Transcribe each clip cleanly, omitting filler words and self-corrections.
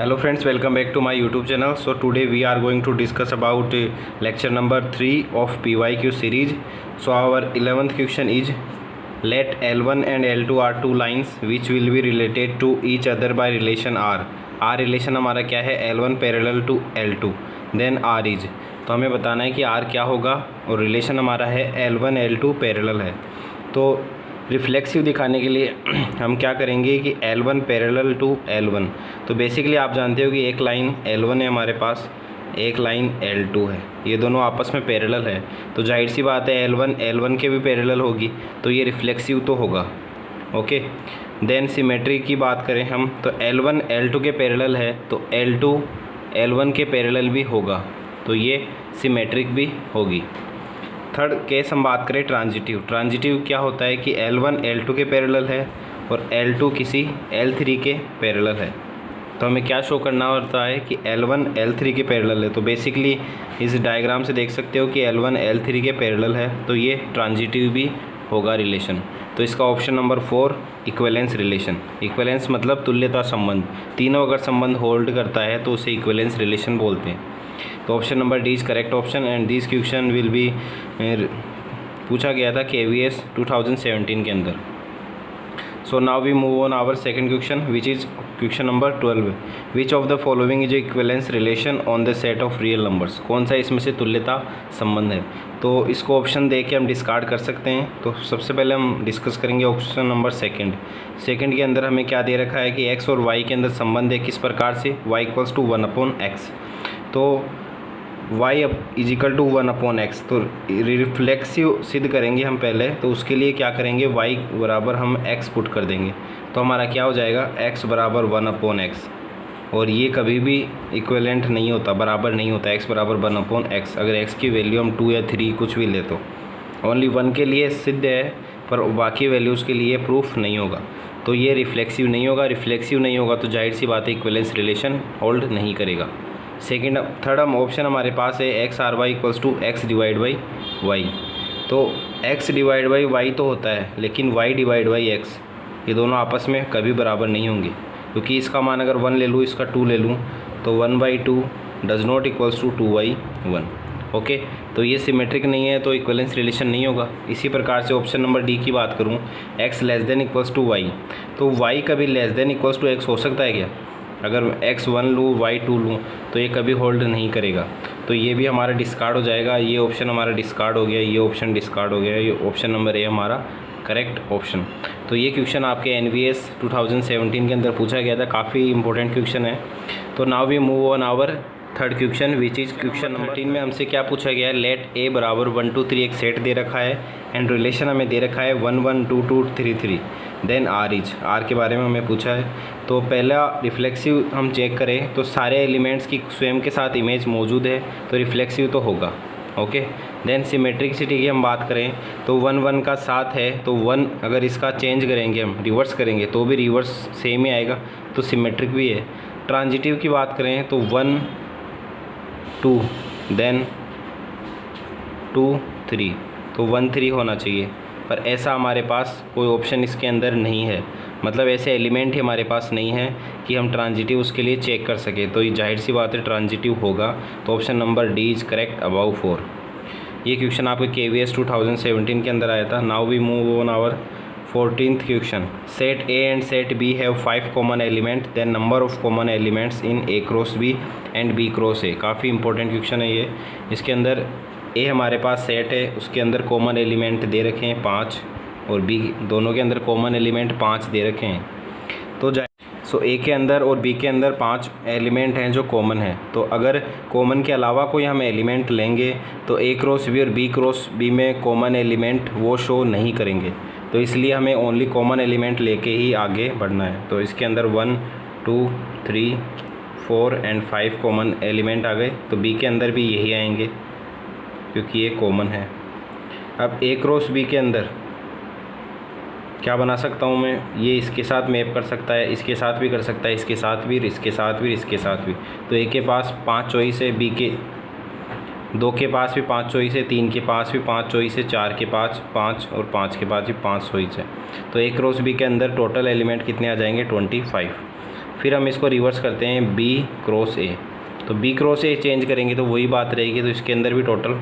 Hello friends, welcome back to my YouTube channel. So today we are going to discuss about lecture number 3 of PYQ series. So our 11th question is, let L1 and L2 are two lines which will be related to each other by relation R. R relation हमारा क्या है? L1 parallel to L2 then R is, तो हमें बताना है कि R क्या होगा और रिलेशन हमारा है L1 L2 पैरेलल है। तो रिफ्लेक्सिव दिखाने के लिए हम क्या करेंगे कि L1 पैरेलल टू L1, तो बेसिकली आप जानते हो कि एक लाइन L1 है हमारे पास, एक लाइन L2 है, ये दोनों आपस में पैरेलल है, तो जाहिर सी बात है L1 L1 के भी पैरेलल होगी, तो ये रिफ्लेक्सिव तो होगा। ओके, देन सिमेट्री की बात करें हम, तो L1 L2 के पैरेलल है, तो L2 L1 के पैरेलल भी होगा, तो ये सिमेट्रिक भी होगी। थर्ड केस हम बात करें ट्रांजिटिव। ट्रांजिटिव क्या होता है कि L1 L2 के पैरेलल है और L2 किसी L3 के पैरेलल है, तो हमें क्या शो करना होता है कि L1 L3 के पैरेलल है। तो बेसिकली इस डायग्राम से देख सकते हो कि L1 L3 के पैरेलल है, तो ये ट्रांजिटिव भी होगा रिलेशन। तो इसका option number 4 equivalence relation. Equivalence मतलब तुल्यता संबंध, तीनों अगर संबंध होल्ड करता है तो उसे इक्विवेलेंस रिलेशन बोलते हैं। तो option number D is correct option and this question will be पूछा गया था KVS 2017 के अंदर। So now we move on our second question which is question number 12। Which of the following is equivalence relation on the set of real numbers. कौन सा इसमें से तुल्यता संबंध है? तो इसको ऑप्शन दे के हम डिस्कार्ड कर सकते हैं। तो सबसे पहले हम डिस्कस करेंगे ऑप्शन नंबर सेकंड के अंदर हमें क्या दे रखा है कि x और y के अंदर संबंध है किस प्रकार से, y इक्वल्स टू 1/x। तो y is equal to 1/x, तो रिफ्लेक्सिव सिद्ध करेंगे हम पहले, तो उसके लिए क्या करेंगे, y बराबर हम x पुट कर देंगे, तो हमारा क्या हो जाएगा, x बराबर 1/x। और ये कभी भी इक्विवेलेंट नहीं होता, बराबर नहीं होता, x बराबर 1/x। अगर x की वैल्यू हम 2 या 3 कुछ भी ले, तो ओनली 1 के लिए सिद्ध है, पर बाकी वैल्यूज़ के लिए प्रूफ नहीं होगा, तो ये रिफ्लेक्सिव नहीं होगा। रिफ्लेक्सिव नहीं होगा तो जाहिर सी बात है इक्विवेलेंस रिलेशन होल्ड नहीं करेगा। थर्ड हम ऑप्शन हमारे पास है x R y equals to x divide by y. तो x डिवाइड बाई वाई तो होता है, लेकिन y डिवाइड बाई एक्स ये दोनों आपस में कभी बराबर नहीं होंगे, क्योंकि इसका मान अगर 1 ले लूँ, इसका 2 ले लूँ, तो 1/2 does not equals to 2/1। Okay, तो ये सिमेट्रिक नहीं है, तो इक्विवेलेंस रिलेशन नहीं होगा। इसी प्रकार से ऑप्शन नंबर डी की बात करूँ, x less than equals to y, तो y कभी less than equals to x हो सकता है क्या? अगर x 1 लूँ y 2 लूँ तो ये कभी होल्ड नहीं करेगा, तो ये भी हमारा डिस्कार्ड हो जाएगा। ये ऑप्शन हमारा डिस्कार्ड हो गया, ये ऑप्शन डिस्कार्ड हो गया, ये ऑप्शन नंबर ए हमारा करेक्ट ऑप्शन। तो ये क्वेश्चन आपके NVS 2017 के अंदर पूछा गया था, काफ़ी इंपॉर्टेंट क्वेश्चन है। तो now we move on our third question which is question number 13 में हमसे क्या पूछा गया है, लेट a बराबर 1 2 3 एक सेट दे रखा है एंड रिलेशन हमें दे रखा है 1 1 2 2 3 3 देन R इज। R के बारे में हमें पूछा है। तो पहला रिफ्लेक्सिव हम चेक करें तो सारे एलिमेंट्स की स्वयं के साथ इमेज मौजूद है, तो रिफ्लेक्सिव तो होगा। ओके, देन सिमेट्रिसिटी की हम बात करें तो 1 1 का साथ है, तो 1 अगर इसका चेंज करेंगे हम, रिवर्स करेंगे तो भी रिवर्स सेम ही आएगा, तो सिमेट्रिक भी है। ट्रांजिटिव की बात करें तो 1 2 देन 2 3, तो 1 3 होना चाहिए, पर ऐसा हमारे पास कोई ऑप्शन इसके अंदर नहीं है, मतलब ऐसे एलिमेंट ही हमारे पास नहीं है कि हम ट्रांजिटिव उसके लिए चेक कर सके, तो ये जाहिर सी बात है ट्रांजिटिव होगा। तो option number D is correct about 4। ये क्वेश्चन आपके KVS 2017 के अंदर आया था। Now we move on our 14th question. Set A and set B have 5 common element, then number of common elements in A cross B and B cross A। काफ़ी important question है ये। इसके अंदर A हमारे पास set है, उसके अंदर common element दे रखे हैं 5, और B दोनों के अंदर कॉमन एलिमेंट 5 दे रखे हैं। तो A के अंदर और B के अंदर 5 एलिमेंट हैं जो कॉमन है, तो अगर कॉमन के अलावा कोई हम एलिमेंट लेंगे तो A क्रॉस B और B क्रॉस B में कॉमन एलिमेंट वो शो नहीं करेंगे, तो इसलिए हमें ओनली कॉमन एलिमेंट लेके ही आगे बढ़ना है। तो इसके अंदर 1 2 3 4 एंड 5 कॉमन एलिमेंट आ गए, तो B के अंदर भी यही आएंगे क्योंकि ये कॉमन है। अब A क्रॉस B के अंदर क्या बना सकता हूँ मैं, ये इसके साथ मैप कर सकता है, इसके साथ भी कर सकता है, इसके साथ भी, इसके साथ भी, इसके साथ भी। तो A के पास 5 चॉइस है, B के 2 के पास भी 5 चॉइस है, 3 के पास भी 5 चॉइस है, 4 के पास 5 और 5 के पास भी 5 चॉइस है। तो A क्रॉस B के अंदर टोटल एलिमेंट कितने आ जाएंगे, 25। फिर हम इसको रिवर्स करते हैं बी क्रॉस ए, तो बी क्रॉस ए चेंज करेंगे तो वही बात रहेगी, तो इसके अंदर भी टोटल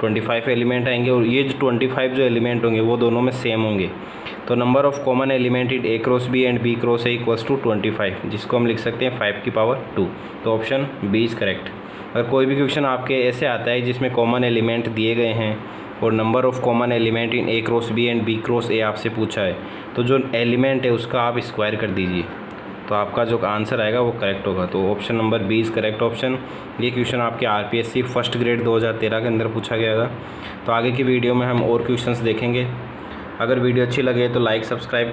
25 एलिमेंट आएंगे और ये जो 25 जो एलिमेंट होंगे वो दोनों में सेम होंगे। तो number of common element in A cross B and B cross A equals to 25, जिसको हम लिख सकते हैं 5 की पावर 2। तो ऑप्शन बी इज़ करेक्ट। अगर कोई भी क्वेश्चन आपके ऐसे आता है जिसमें कॉमन एलिमेंट दिए गए हैं और number of common element in A cross B and B cross A आपसे पूछा है, तो जो एलिमेंट है उसका आप स्क्वायर कर दीजिए, तो आपका जो आंसर आएगा वो करेक्ट होगा। तो option number B is correct option. ये क्वेश्चन आपके आरपीएससी फर्स्ट ग्रेड 2013 के अंदर पूछा गया था। तो आगे की वीडियो में हम और क्वेश्चंस देखेंगे। अगर वीडियो अच्छी लगे तो लाइक सब्सक्राइब